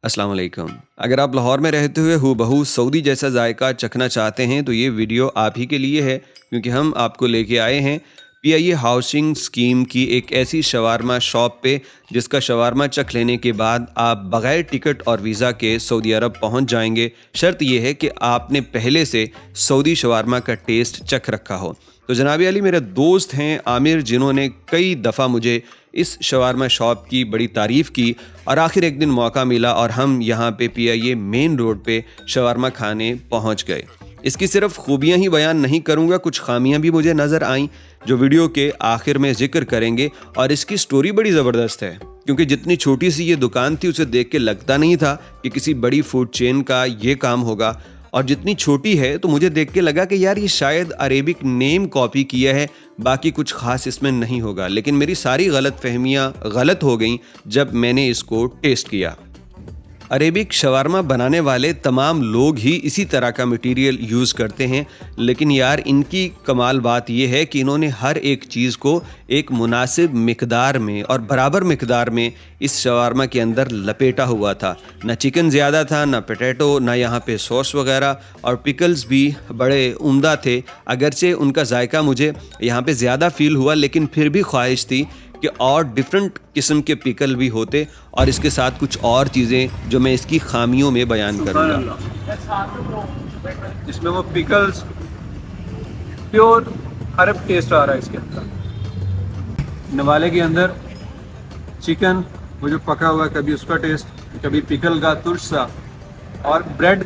अस्सलाम वालेकुम। अगर आप लाहौर में रहते हुए हूबहू सऊदी जैसा जायका चखना चाहते हैं तो ये वीडियो आप ही के लिए है, क्योंकि हम आपको लेके आए हैं पीआईए हाउसिंग स्कीम की एक ऐसी शवारमा शॉप पे जिसका शवारमा चख लेने के बाद आप बगैर टिकट और वीज़ा के सऊदी अरब पहुंच जाएंगे। शर्त यह है कि आपने पहले से सऊदी शवारमा का टेस्ट चख रखा हो। तो जनाबी अली मेरे दोस्त हैं आमिर, जिन्होंने कई दफ़ा मुझे इस शवारमा शॉप की बड़ी तारीफ़ की और आखिर एक दिन मौका मिला और हम यहाँ पे पीआईए मेन रोड पे शवारमा खाने पहुँच गए। इसकी सिर्फ खूबियाँ ही बयान नहीं करूँगा, कुछ खामियाँ भी मुझे नज़र आईं जो वीडियो के आखिर में जिक्र करेंगे। और इसकी स्टोरी बड़ी ज़बरदस्त है, क्योंकि जितनी छोटी सी ये दुकान थी उसे देख के लगता नहीं था कि किसी बड़ी फूड चेन का ये काम होगा, और जितनी छोटी है तो मुझे देख के लगा कि यार ये शायद अरेबिक नेम कॉपी किया है, बाकी कुछ खास इसमें नहीं होगा। लेकिन मेरी सारी गलत फहमियाँ गलत हो गईं जब मैंने इसको टेस्ट किया। अरेबिक शवारमा बनाने वाले तमाम लोग ही इसी तरह का मटेरियल यूज़ करते हैं, लेकिन यार इनकी कमाल बात यह है कि इन्होंने हर एक चीज़ को एक मुनासिब मिकदार में और बराबर मिकदार में इस शवारमा के अंदर लपेटा हुआ था। ना चिकन ज़्यादा था, ना पोटैटो, ना यहाँ पे सॉस वगैरह, और पिकल्स भी बड़े उम्दा थे। अगरचे उनका जायका मुझे यहाँ पे ज़्यादा फील हुआ, लेकिन फिर भी ख्वाहिश थी कि और डिफरेंट किस्म के पिकल भी होते और इसके साथ कुछ और चीज़ें जो मैं इसकी खामियों में बयान करूँगा। इसमें वो पिकल्स प्योर अरब टेस्ट आ रहा है इसके अंदर। नवाले के अंदर चिकन वो जो पका हुआ है, कभी उसका टेस्ट, कभी पिकल का तुर्श सा, और ब्रेड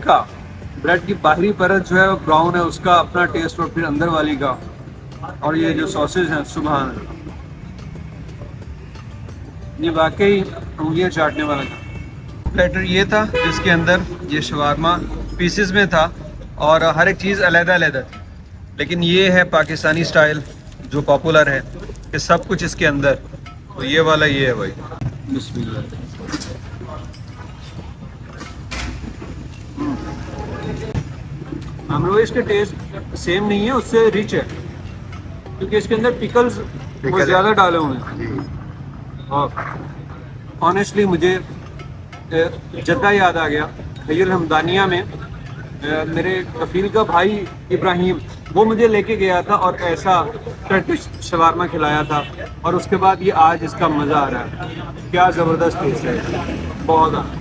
की बाहरी परत जो है वो ब्राउन है, उसका अपना टेस्ट, और फिर अंदर वाली का, और ये जो सॉसेज हैं सुभान अल्लाह, ये वाकई उंगलियां चाटने वाला था। प्लेटर ये था जिसके अंदर ये शवारमा पीसेस में था और हर एक चीज़ अलग-अलग थी। लेकिन ये है पाकिस्तानी स्टाइल जो पॉपुलर है कि सब कुछ इसके अंदर, तो ये वाला ये है भाई। बिस्मिल्लाह। हम इसके टेस्ट सेम नहीं है, उससे रिच है क्योंकि इसके अंदर पिकल्स बहुत ज़्यादा डाले हुए हैं। और ऑनेस्टली मुझे जद्दा याद आ गया। हय्युल हमदानिया में मेरे कफील का भाई इब्राहिम वो मुझे लेके गया था और ऐसा टर्किश शवारमा खिलाया था, और उसके बाद ये आज इसका मज़ा आ रहा है। क्या ज़बरदस्त टेस्ट है, बहुत ज़्यादा।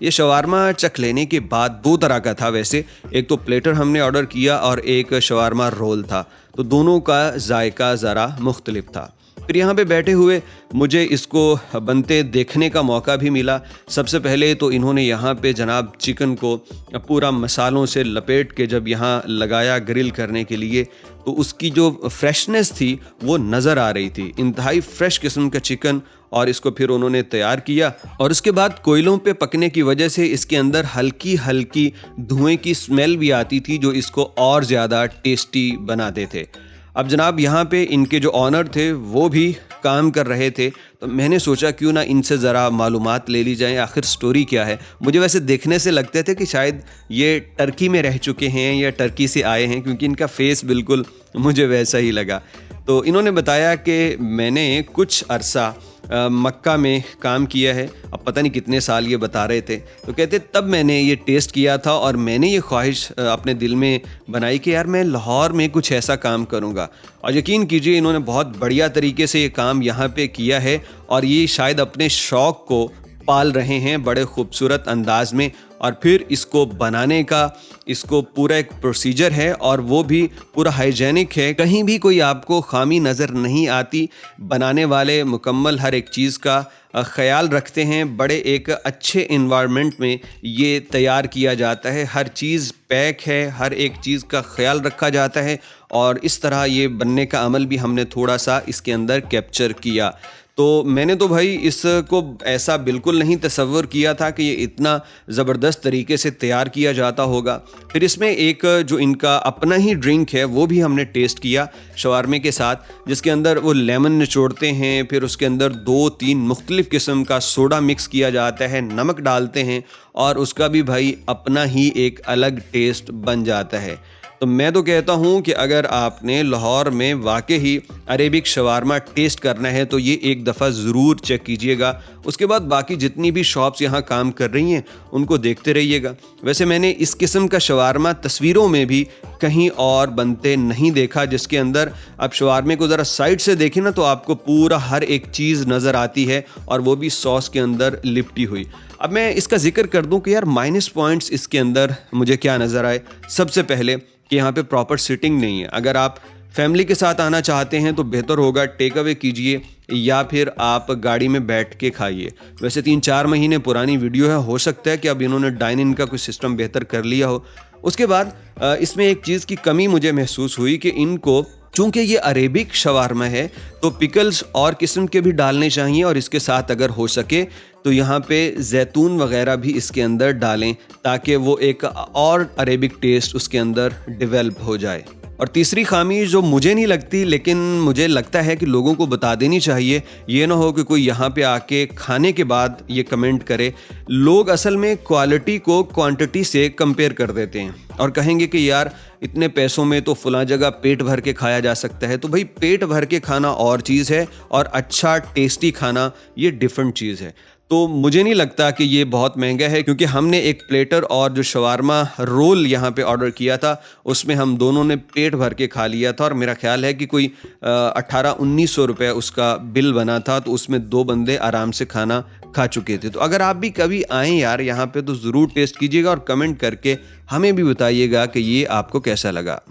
ये शवारमा चख लेने के बाद दो तरह का था वैसे, एक तो प्लेटर हमने ऑर्डर किया और एक शवारमा रोल था, तो दोनों का जायका ज़रा मुख्तलिफ था। फिर यहाँ पे बैठे हुए मुझे इसको बनते देखने का मौका भी मिला। सबसे पहले तो इन्होंने यहाँ पे जनाब चिकन को पूरा मसालों से लपेट के जब यहाँ लगाया ग्रिल करने के लिए, तो उसकी जो फ्रेशनेस थी वो नज़र आ रही थी। इंतहाई फ्रेश किस्म का चिकन, और इसको फिर उन्होंने तैयार किया, और उसके बाद कोयलों पे पकने की वजह से इसके अंदर हल्की हल्की धुएं की स्मेल भी आती थी जो इसको और ज़्यादा टेस्टी बनाते थे। अब जनाब यहाँ पे इनके जो ऑनर थे वो भी काम कर रहे थे, तो मैंने सोचा क्यों ना इनसे ज़रा मालूमात ले ली जाए, आखिर स्टोरी क्या है। मुझे वैसे देखने से लगते थे कि शायद ये टर्की में रह चुके हैं या टर्की से आए हैं, क्योंकि इनका फेस बिल्कुल मुझे वैसा ही लगा। तो इन्होंने बताया कि मैंने कुछ अरसा मक्का में काम किया है, अब पता नहीं कितने साल ये बता रहे थे। तो कहते तब मैंने ये टेस्ट किया था और मैंने ये ख्वाहिश अपने दिल में बनाई कि यार मैं लाहौर में कुछ ऐसा काम करूँगा। और यकीन कीजिए इन्होंने बहुत बढ़िया तरीके से ये काम यहाँ पे किया है, और ये शायद अपने शौक़ को पाल रहे हैं बड़े खूबसूरत अंदाज में। और फिर इसको बनाने का इसको पूरा एक प्रोसीजर है, और वो भी पूरा हाइजेनिक है, कहीं भी कोई आपको खामी नज़र नहीं आती। बनाने वाले मुकम्मल हर एक चीज़ का ख्याल रखते हैं। बड़े एक अच्छे इन्वायरमेंट में ये तैयार किया जाता है, हर चीज़ पैक है, हर एक चीज़ का ख्याल रखा जाता है, और इस तरह ये बनने का अमल भी हमने थोड़ा सा इसके अंदर कैप्चर किया। तो मैंने तो भाई इसको ऐसा बिल्कुल नहीं तसव्वुर किया था कि ये इतना ज़बरदस्त तरीके से तैयार किया जाता होगा। फिर इसमें एक जो इनका अपना ही ड्रिंक है वो भी हमने टेस्ट किया शवारमे के साथ, जिसके अंदर वो लेमन निचोड़ते हैं, फिर उसके अंदर 2-3 मुख्तलिफ़ किस्म का सोडा मिक्स किया जाता है, नमक डालते हैं, और उसका भी भाई अपना ही एक अलग टेस्ट बन जाता है। तो मैं तो कहता हूँ कि अगर आपने लाहौर में वाकई ही अरेबिक शवारमा टेस्ट करना है तो ये एक दफ़ा ज़रूर चेक कीजिएगा। उसके बाद बाकी जितनी भी शॉप्स यहाँ काम कर रही हैं उनको देखते रहिएगा। वैसे मैंने इस किस्म का शवारमा तस्वीरों में भी कहीं और बनते नहीं देखा, जिसके अंदर आप शवारमे को ज़रा साइड से देखें ना तो आपको पूरा हर एक चीज़ नज़र आती है और वो भी सॉस के अंदर लिपटी हुई। अब मैं इसका जिक्र कर दूं कि यार माइनस पॉइंट्स इसके अंदर मुझे क्या नज़र आए। सबसे पहले कि यहाँ पे प्रॉपर सिटिंग नहीं है। अगर आप फैमिली के साथ आना चाहते हैं तो बेहतर होगा टेक अवे कीजिए या फिर आप गाड़ी में बैठ के खाइए। वैसे 3-4 महीने पुरानी वीडियो है, हो सकता है कि अब इन्होंने डाइन इन का कोई सिस्टम बेहतर कर लिया हो। उसके बाद इसमें एक चीज़ की कमी मुझे महसूस हुई कि इनको, चूँकि ये अरेबिक शवारमा है तो पिकल्स और किस्म के भी डालने चाहिए और इसके साथ अगर हो सके तो यहाँ पे जैतून वगैरह भी इसके अंदर डालें ताकि वो एक और अरेबिक टेस्ट उसके अंदर डेवलप हो जाए। और तीसरी खामी जो मुझे नहीं लगती लेकिन मुझे लगता है कि लोगों को बता देनी चाहिए, ये ना हो कि कोई यहाँ पे आके खाने के बाद ये कमेंट करे। लोग असल में क्वालिटी को क्वांटिटी से कंपेयर कर देते हैं और कहेंगे कि यार इतने पैसों में तो फलां जगह पेट भर के खाया जा सकता है। तो भाई पेट भर के खाना और चीज़ है और अच्छा टेस्टी खाना ये डिफरेंट चीज़ है। तो मुझे नहीं लगता कि ये बहुत महंगा है, क्योंकि हमने एक प्लेटर और जो शवारमा रोल यहाँ पे ऑर्डर किया था उसमें हम दोनों ने पेट भर के खा लिया था और मेरा ख्याल है कि कोई 1800-1900 रुपये उसका बिल बना था। तो उसमें 2 बंदे आराम से खाना खा चुके थे। तो अगर आप भी कभी आएँ यार यहाँ पे तो ज़रूर टेस्ट कीजिएगा और कमेंट करके हमें भी बताइएगा कि ये आपको कैसा लगा।